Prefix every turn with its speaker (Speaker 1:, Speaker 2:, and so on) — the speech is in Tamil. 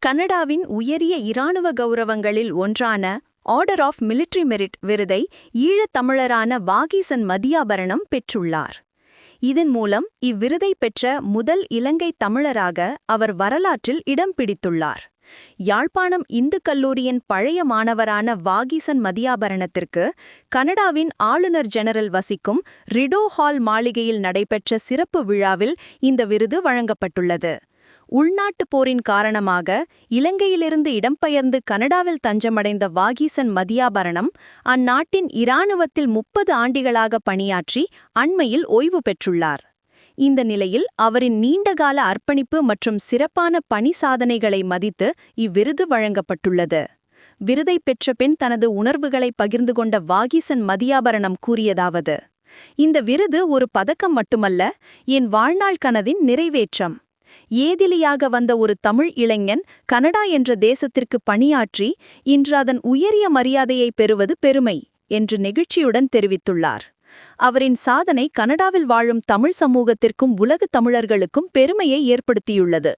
Speaker 1: கனடாவின் உயரிய இராணுவ கௌரவங்களில் ஒன்றான ஆர்டர் ஆஃப் மிலிட்டரி மெரிட் விருதை ஈழத் தமிழரான வாகீசன் மதியாபரணம் பெற்றுள்ளார். இதன் மூலம் இவ்விருதை பெற்ற முதல் இலங்கை தமிழராக அவர் வரலாற்றில் இடம் பிடித்துள்ளார். யாழ்ப்பாணம் இந்து கல்லூரியின் பழைய மாணவரான வாகீசன் மதியாபரணத்திற்கு கனடாவின் ஆளுநர் ஜெனரல் வசிக்கும் ரிடோ ஹால் மாளிகையில் நடைபெற்ற சிறப்பு விழாவில் இந்த விருது வழங்கப்பட்டுள்ளது. உள்நாட்டுப் போரின் காரணமாக இலங்கையிலிருந்து இடம்பெயர்ந்து கனடாவில் தஞ்சமடைந்த வாகீசன் மதியாபரணம் அந்நாட்டின் இராணுவத்தில் 30 ஆண்டுகளாக பணியாற்றி அண்மையில் ஓய்வு பெற்றுள்ளார். இந்த நிலையில் அவரின் நீண்டகால அர்ப்பணிப்பு மற்றும் சிறப்பான பணி சாதனைகளை மதித்து இவ்விருது வழங்கப்பட்டுள்ளது. விருதை பெற்ற பின் தனது உணர்வுகளை பகிர்ந்து கொண்ட வாகீசன் மதியாபரணம் கூறியதாவது: இந்த விருது ஒரு பதக்கம் மட்டுமல்ல, என் வாழ்நாள் கனவின் நிறைவேற்றம். ஏதிலியாக வந்த ஒரு தமிழ் இளைஞன் கனடா என்ற தேசத்திற்கு பணியாற்றி இன்று அதன் உயரிய மரியாதையை பெறுவது பெருமை என்று நெகிழ்ச்சியுடன் தெரிவித்துள்ளார். அவரின் சாதனை கனடாவில் வாழும் தமிழ் சமூகத்திற்கும் உலகத் தமிழர்களுக்கும் பெருமையை ஏற்படுத்தியுள்ளது.